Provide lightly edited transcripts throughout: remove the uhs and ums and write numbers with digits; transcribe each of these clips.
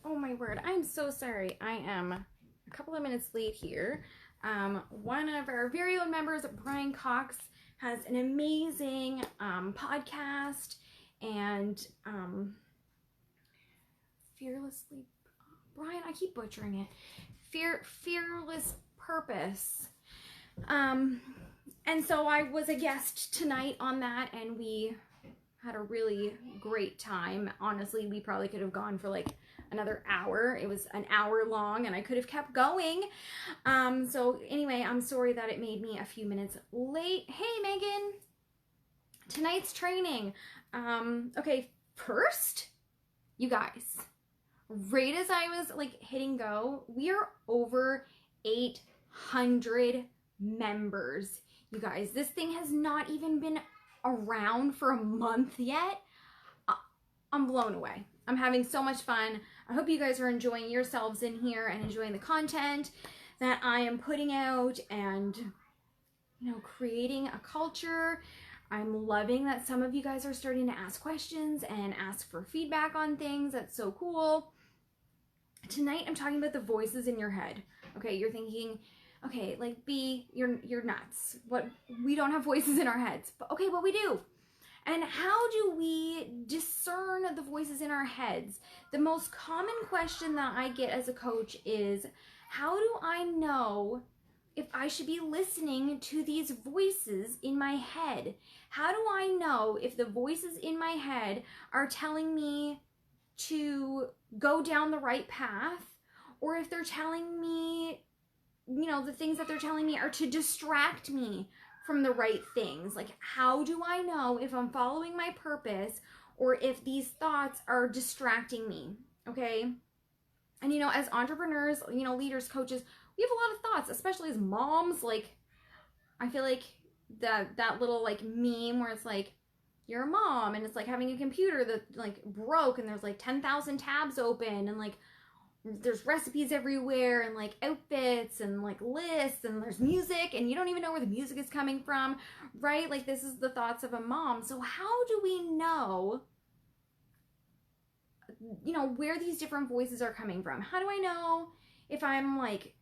Oh my word, I'm so sorry. I am a couple of minutes late here. One of our very own members, Brian Cox, has an amazing podcast, and fearlessly, Brian, I keep butchering it. Fearless Purpose. And so I was a guest tonight on that, and we had a really great time. Honestly, we probably could have gone for like another hour. It was an hour long and I could have kept going. So anyway, I'm sorry that it made me a few minutes late. Hey Megan, tonight's training. Okay, first, you guys, right as I was like hitting go, we are over 800 members. You guys, this thing has not even been around for a month yet. I'm blown away. I'm having so much fun. I hope you guys are enjoying yourselves in here and enjoying the content that I am putting out and, you know, creating a culture. I'm loving that some of you guys are starting to ask questions and ask for feedback on things. That's so cool. Tonight I'm talking about the voices in your head. Okay, you're thinking, okay, like B, you're nuts. What, we don't have voices in our heads. But okay, but we do. And how do we discern the voices in our heads? The most common question that I get as a coach is, how do I know if I should be listening to these voices in my head? How do I know if the voices in my head are telling me to go down the right path, or if they're telling me, you know, the things that they're telling me are to distract me from the right things? Like, how do I know if I'm following my purpose or if these thoughts are distracting me? Okay. And, you know, as entrepreneurs, you know, leaders, coaches, we have a lot of thoughts, especially as moms. Like, I feel like that little like meme where it's like, you're a mom and it's like having a computer that like broke and there's like 10,000 tabs open and like there's recipes everywhere and like outfits and like lists and there's music and you don't even know where the music is coming from, right? Like, this is the thoughts of a mom. So how do we know, you know, where these different voices are coming from? How do I know if I'm like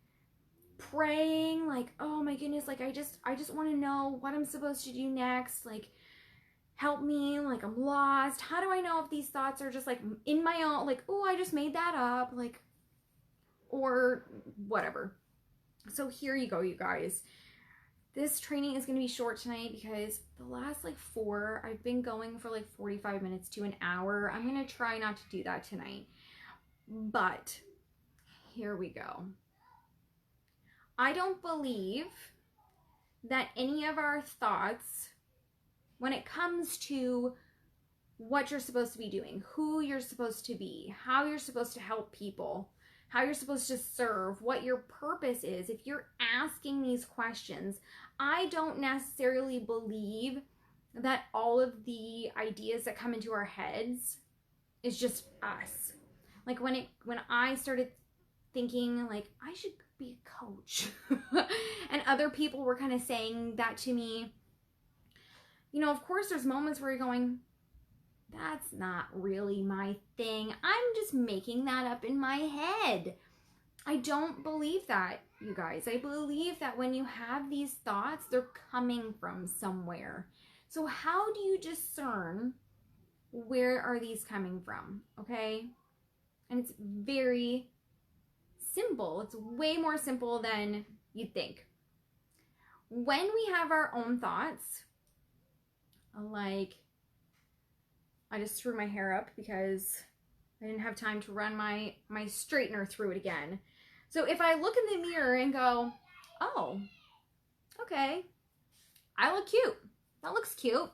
praying, like, oh my goodness, like I just want to know what I'm supposed to do next, like help me, like I'm lost? How do I know if these thoughts are just like in my own, like, oh, I just made that up, like, or whatever? So here you go, you guys. This training is going to be short tonight because the last like 4, I've been going for like 45 minutes to an hour. I'm going to try not to do that tonight, but here we go. I don't believe that any of our thoughts, when it comes to what you're supposed to be doing, who you're supposed to be, how you're supposed to help people, how you're supposed to serve, what your purpose is, if you're asking these questions, I don't necessarily believe that all of the ideas that come into our heads is just us. Like when I started thinking like I should be a coach and other people were kind of saying that to me, you know, of course there's moments where you're going, that's not really my thing. I'm just making that up in my head. I don't believe that, you guys. I believe that when you have these thoughts, they're coming from somewhere. So how do you discern where are these coming from? Okay? And it's very simple. It's way more simple than you'd think. When we have our own thoughts, like, I just threw my hair up because I didn't have time to run my straightener through it again. So if I look in the mirror and go, oh, okay, I look cute. That looks cute.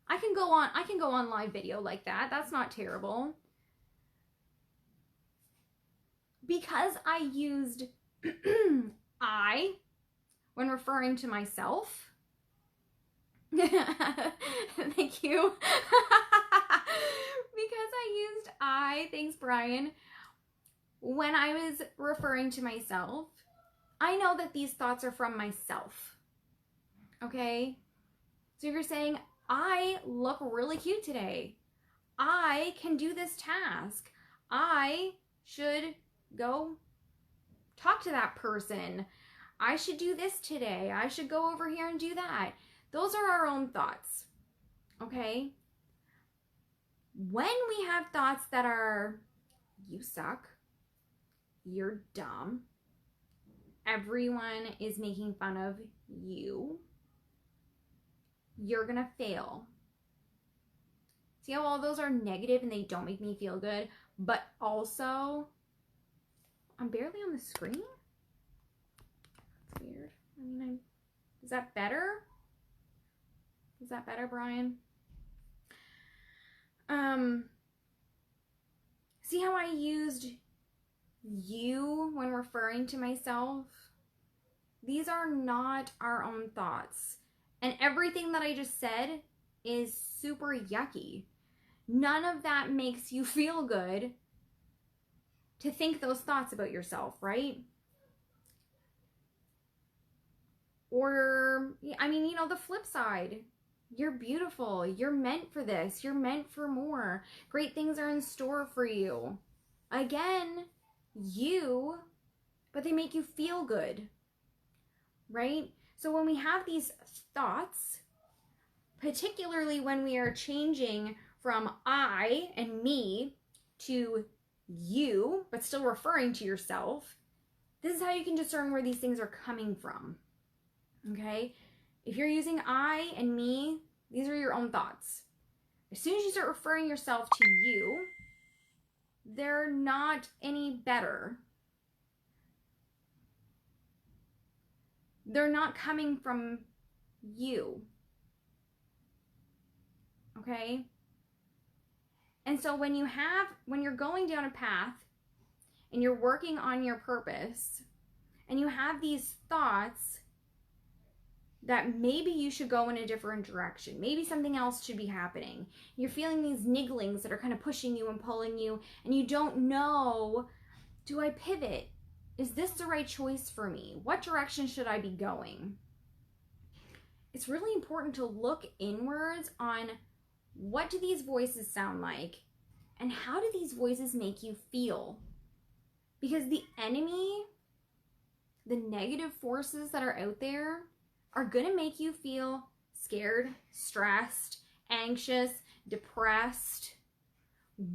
I can go on live video like that. That's not terrible. Because I used I when referring to myself. Thank you. Because I used I, thanks Brian, when I was referring to myself, I know that these thoughts are from myself. Okay? So if you're saying, I look really cute today, I can do this task, I should go talk to that person. I should do this today. I should go over here and do that. Those are our own thoughts, okay? When we have thoughts that are, you suck, you're dumb, everyone is making fun of you, you're gonna fail. See how all those are negative and they don't make me feel good, but also, I'm barely on the screen? That's weird. I mean, is that better? Is that better, Brian? See how I used you when referring to myself? These are not our own thoughts. And everything that I just said is super yucky. None of that makes you feel good to think those thoughts about yourself, right? Or, I mean, you know, the flip side. You're beautiful. You're meant for this. You're meant for more. Great things are in store for you. Again, but they make you feel good, right? So when we have these thoughts, particularly when we are changing from I and me to you, but still referring to yourself, this is how you can discern where these things are coming from, okay? If you're using I and me, these are your own thoughts. As soon as you start referring yourself to you, they're not any better. They're not coming from you. Okay? And so when you're going down a path and you're working on your purpose and you have these thoughts that maybe you should go in a different direction. Maybe something else should be happening. You're feeling these nigglings that are kind of pushing you and pulling you, and you don't know, do I pivot? Is this the right choice for me? What direction should I be going? It's really important to look inwards on what do these voices sound like, and how do these voices make you feel? Because the enemy, the negative forces that are out there, are going to make you feel scared, stressed, anxious, depressed,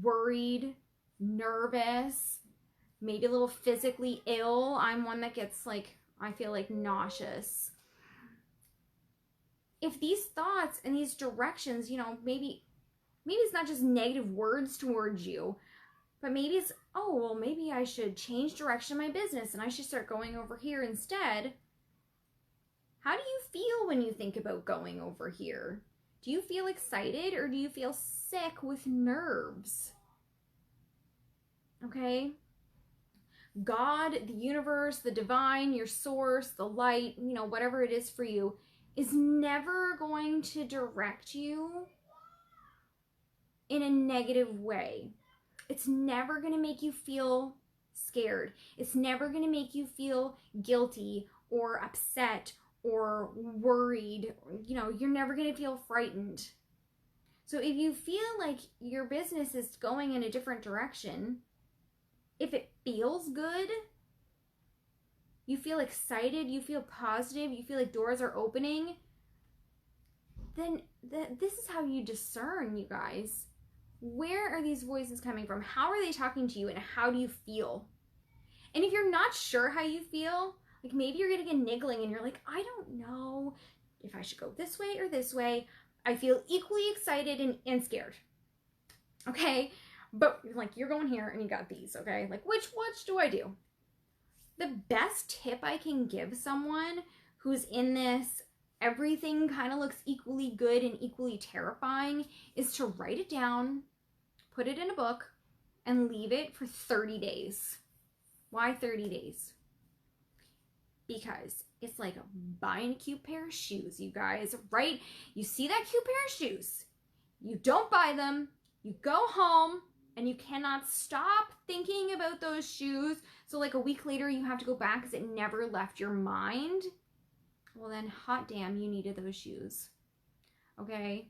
worried, nervous, maybe a little physically ill. I'm one that gets I feel like nauseous. If these thoughts and these directions, maybe it's not just negative words towards you, but maybe it's, oh, well, maybe I should change direction in my business and I should start going over here instead. How do you feel when you think about going over here? Do you feel excited or do you feel sick with nerves? Okay? God, the universe, the divine, your source, the light, whatever it is for you, is never going to direct you in a negative way. It's never going to make you feel scared. It's never going to make you feel guilty or upset or worried. You're never going to feel frightened. So if you feel like your business is going in a different direction, if it feels good, you feel excited, you feel positive, you feel like doors are opening, then this is how you discern, you guys. Where are these voices coming from? How are they talking to you, and how do you feel? And if you're not sure how you feel, like maybe you're getting a niggling and you're like, I don't know if I should go this way or this way. I feel equally excited and scared. Okay? But you're going here and you got these, okay? Which do I do? The best tip I can give someone who's in this, everything kind of looks equally good and equally terrifying, is to write it down, put it in a book, and leave it for 30 days. Why 30 days? Because it's like buying a cute pair of shoes, you guys, right? You see that cute pair of shoes, you don't buy them, you go home, and you cannot stop thinking about those shoes. So a week later, you have to go back because it never left your mind. Well then, hot damn, you needed those shoes, okay?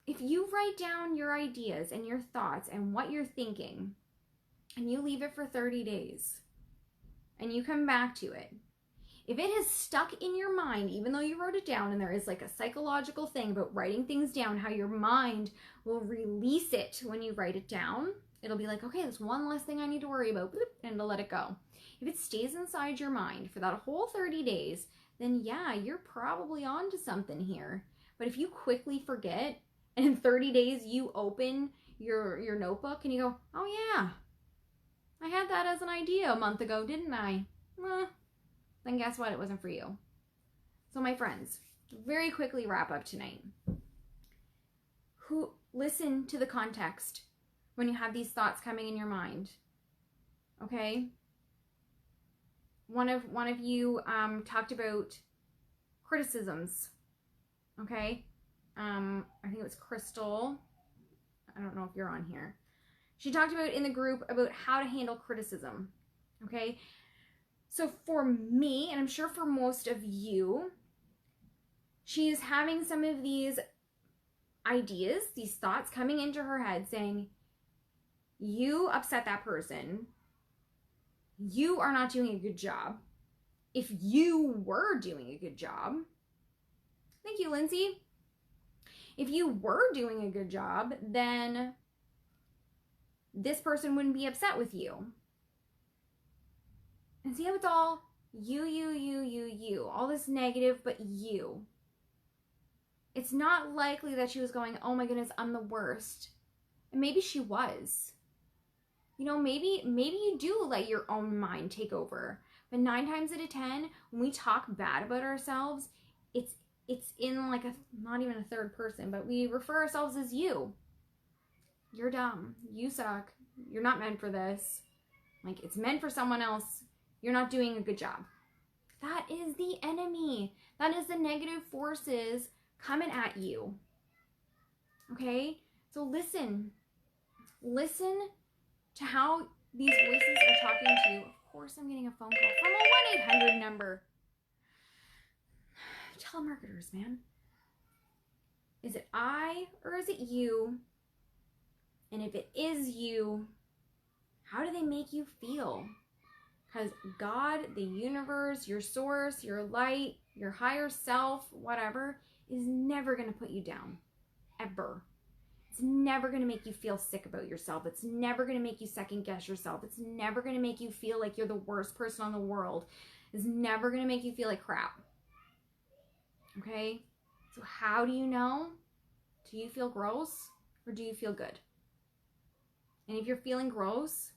If you write down your ideas and your thoughts and what you're thinking, and you leave it for 30 days and you come back to it, if it has stuck in your mind, even though you wrote it down, and there is like a psychological thing about writing things down, how your mind will release it when you write it down, it'll be like, okay, there's one less thing I need to worry about, and it'll let it go. If it stays inside your mind for that whole 30 days, then yeah, you're probably onto something here. But if you quickly forget, and in 30 days you open your notebook and you go, oh yeah, I had that as an idea a month ago, didn't I? Then guess what? It wasn't for you. So my friends, very quickly wrap up tonight. Listen to the context when you have these thoughts coming in your mind. Okay? One of you talked about criticisms. Okay? I think it was Crystal. I don't know if you're on here. She talked about in the group about how to handle criticism. Okay? So for me, and I'm sure for most of you, she's having some of these ideas, these thoughts coming into her head saying, you upset that person. You are not doing a good job. If you were doing a good job, thank you, Lindsay. If you were doing a good job, then this person wouldn't be upset with you. And see how it's all you, all this negative, but you. It's not likely that she was going, oh my goodness, I'm the worst. And maybe she was. You know, maybe you do let your own mind take over. But 9 times out of 10, when we talk bad about ourselves, it's in like not even a third person, but we refer ourselves as you. You're dumb. You suck. You're not meant for this. Like, it's meant for someone else. You're not doing a good job. That is the enemy. That is the negative forces coming at you. Okay? So listen. Listen to how these voices are talking to you. Of course I'm getting a phone call from a 1-800 number. Telemarketers, man. Is it I or is it you? And if it is you, how do they make you feel? Because God, the universe, your source, your light, your higher self, whatever, is never going to put you down. Ever. It's never going to make you feel sick about yourself. It's never going to make you second guess yourself. It's never going to make you feel like you're the worst person on the world. It's never going to make you feel like crap. Okay? So how do you know? Do you feel gross or do you feel good? And if you're feeling gross,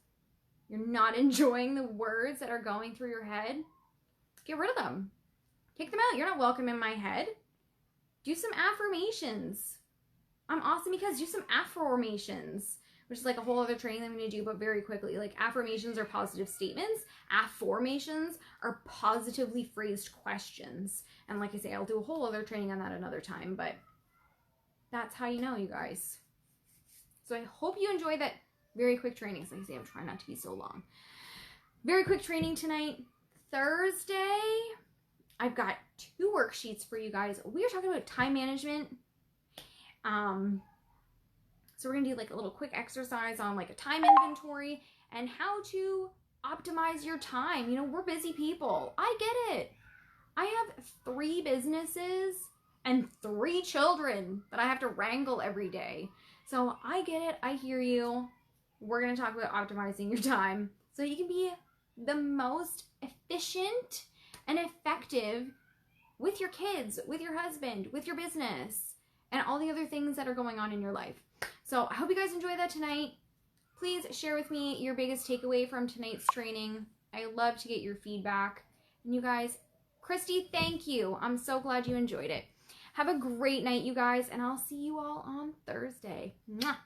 you're not enjoying the words that are going through your head, get rid of them. Kick them out. You're not welcome in my head. Do some affirmations. I'm awesome because do some affirmations, which is like a whole other training that I'm going to do, but very quickly. Like, affirmations are positive statements. Affirmations are positively phrased questions. And like I say, I'll do a whole other training on that another time, but that's how you know, you guys. So I hope you enjoyed that very quick training. So like I say, I'm trying not to be so long. Very quick training tonight. Thursday, I've got 2 worksheets for you guys. We are talking about time management. So we're gonna do like a little quick exercise on like a time inventory and how to optimize your time. You know, we're busy people. I get it. I have 3 businesses and 3 children that I have to wrangle every day. So I get it. I hear you. We're gonna talk about optimizing your time so you can be the most efficient and effective with your kids, with your husband, with your business, and all the other things that are going on in your life. So I hope you guys enjoy that tonight. Please share with me your biggest takeaway from tonight's training. I love to get your feedback. And you guys, Christy, thank you. I'm so glad you enjoyed it. Have a great night, you guys, and I'll see you all on Thursday. Mwah.